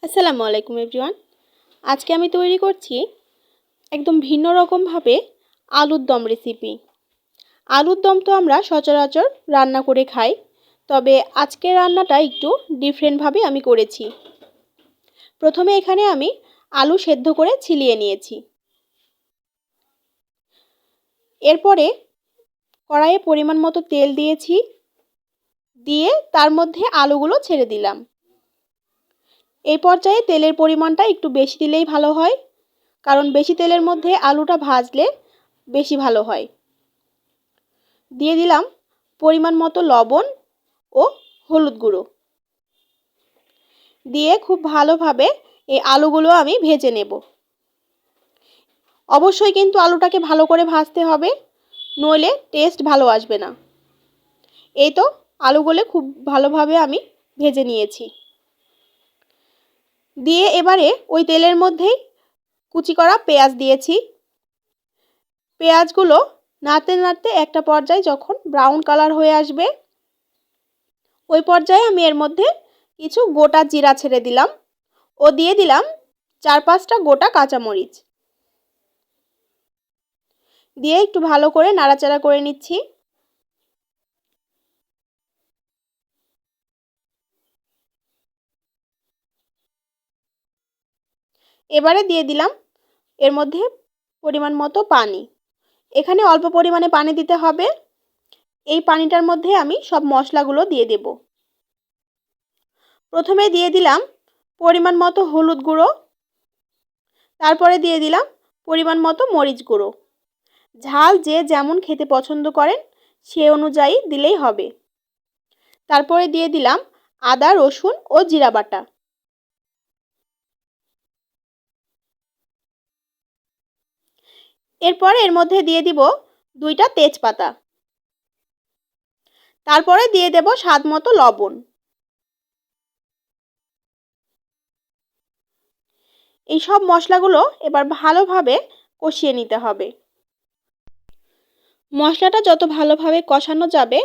আসসালামু আলাইকুম এভরিওয়ান। আজকে আমি তৈরি করছি একদম ভিন্ন রকমভাবে আলুর দম রেসিপি। আলুর দম তো আমরা সচরাচর রান্না করে খাই, তবে আজকের রান্নাটা একটু ডিফারেন্টভাবে আমি করেছি। প্রথমে এখানে আমি আলু সেদ্ধ করে ছিলিয়ে নিয়েছি। এরপরে কড়াইয়ে পরিমাণ মতো তেল দিয়েছি, দিয়ে তার মধ্যে আলুগুলো ছেড়ে দিলাম। এই পর্যায়ে তেলের পরিমাণটা একটু বেশি দিলেই ভালো হয়, কারণ বেশি তেলের মধ্যে আলুটা ভাজলে বেশি ভালো হয়। দিয়ে দিলাম পরিমাণ মতো লবণ ও হলুদ গুঁড়ো, দিয়ে খুব ভালোভাবে এই আলুগুলো আমি ভেজে নেব। অবশ্যই কিন্তু আলুটাকে ভালো করে ভাজতে হবে, নইলে টেস্ট ভালো আসবে না। এই তো আলুগুলো খুব ভালোভাবে আমি ভেজে নিয়েছি। দিয়ে এবারে ওই তেলের মধ্যেই কুচি করা পেঁয়াজ দিয়েছি। পেঁয়াজগুলো নাড়তে নাড়তে একটা পর্যায়ে যখন ব্রাউন কালার হয়ে আসবে, ওই পর্যায়ে আমি এর মধ্যে কিছু গোটা জিরা ছেড়ে দিলাম ও দিয়ে দিলাম 4-5টা গোটা কাঁচামরিচ। দিয়ে একটু ভালো করে নাড়াচাড়া করে নিচ্ছি। এবারে দিয়ে দিলাম এর মধ্যে পরিমাণ মতো পানি। এখানে অল্প পরিমাণে পানি দিতে হবে। এই পানিটার মধ্যে আমি সব মশলাগুলো দিয়ে দেব। প্রথমে দিয়ে দিলাম পরিমাণ মতো হলুদ গুঁড়ো, তারপরে দিয়ে দিলাম পরিমাণ মতো মরিচ গুঁড়ো। ঝাল যে যেমন খেতে পছন্দ করেন সে অনুযায়ী দিলেই হবে। তারপরে দিয়ে দিলাম আদা, রসুন ও জিরা বাটা। এরপর এর মধ্যে দিয়ে দিব 2টা তেজপাতা। তারপরে দিয়ে দেব স্বাদ মতো লবণ। এই সব মশলাগুলো এবার ভালোভাবে কষিয়ে নিতে হবে। মশলাটা যত ভালোভাবে কষানো যাবে,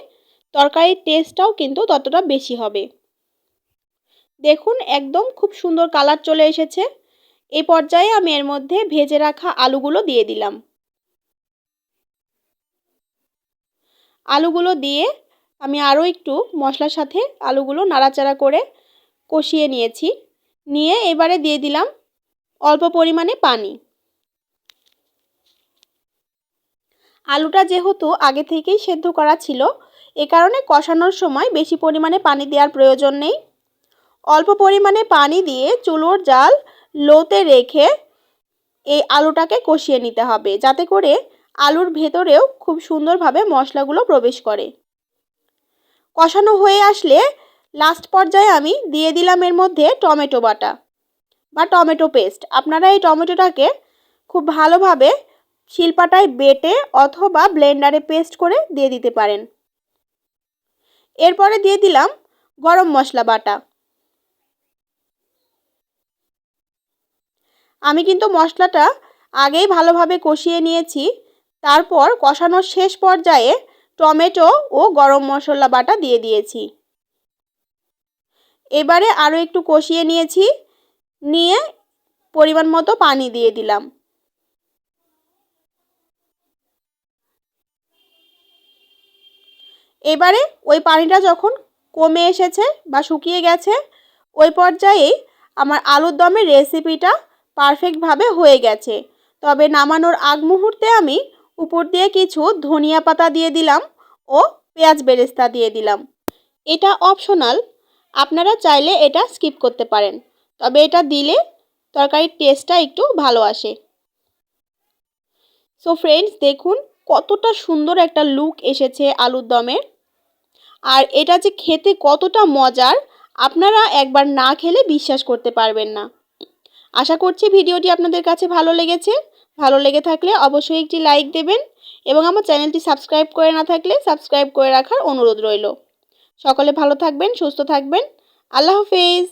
তরকারির টেস্টটাও কিন্তু ততটা বেশি হবে। দেখুন একদম খুব সুন্দর কালার চলে এসেছে। এই পর্যায়ে আমি এর মধ্যে ভেজে রাখা আলুগুলো দিয়ে দিলাম। আলুগুলো দিয়ে আমি আরও একটু মশলার সাথে আলুগুলো নাড়াচাড়া করে কষিয়ে নিয়েছি। নিয়ে এবারে দিয়ে দিলাম অল্প পরিমাণে পানি। আলুটা যেহেতু আগে থেকেই সেদ্ধ করা ছিল, এ কারণে কষানোর সময় বেশি পরিমাণে পানি দেওয়ার প্রয়োজন নেই। অল্প পরিমাণে পানি দিয়ে চুলোর জাল লোতে রেখে এই আলুটাকে কষিয়ে নিতে হবে, যাতে করে আলুর ভেতরেও খুব সুন্দরভাবে মশলাগুলো প্রবেশ করে। কষানো হয়ে আসলে লাস্ট পর্যায়ে আমি দিয়ে দিলাম এর মধ্যে টমেটো বাটা বা টমেটো পেস্ট। আপনারা এই টমেটোটাকে খুব ভালোভাবে শিলপাটায় বেটে অথবা ব্লেন্ডারে পেস্ট করে দিয়ে দিতে পারেন। এরপরে দিয়ে দিলাম গরম মশলা বাটা। আমি কিন্তু মশলাটা আগেই ভালোভাবে কষিয়ে নিয়েছি। তারপর কষানোর শেষ পর্যায়ে টমেটো ও গরম মশলা বাটা দিয়ে দিয়েছি। এবারে আরও একটু কষিয়ে নিয়েছি, নিয়ে পরিমাণ মতো পানি দিয়ে দিলাম। এবারে ওই পানিটা যখন কমে এসেছে বা শুকিয়ে গেছে, ওই পর্যায়েই আমার আলুর দমের রেসিপিটা পারফেক্টভাবে হয়ে গেছে। তবে নামানোর আগ মুহূর্তে আমি উপর দিয়ে কিছু ধনিয়া পাতা দিয়ে দিলাম ও পেঁয়াজ বেরেস্তা দিয়ে দিলাম। এটা অপশনাল, আপনারা চাইলে এটা স্কিপ করতে পারেন, তবে এটা দিলে তরকারির টেস্টটা একটু ভালো আসে। সো ফ্রেন্ডস, দেখুন কতটা সুন্দর একটা লুক এসেছে আলুর দমের। আর এটা যে খেতে কতটা মজার, আপনারা একবার না খেলে বিশ্বাস করতে পারবেন না। আশা করছি ভিডিওটি আপনাদের কাছে ভালো লেগেছে। ভালো লেগে থাকলে অবশ্যই একটি লাইক দেবেন এবং আমার চ্যানেলটি সাবস্ক্রাইব করে না থাকলে সাবস্ক্রাইব করে রাখার অনুরোধ রইল। সকলে ভালো থাকবেন, সুস্থ থাকবেন। আল্লাহ হাফেজ।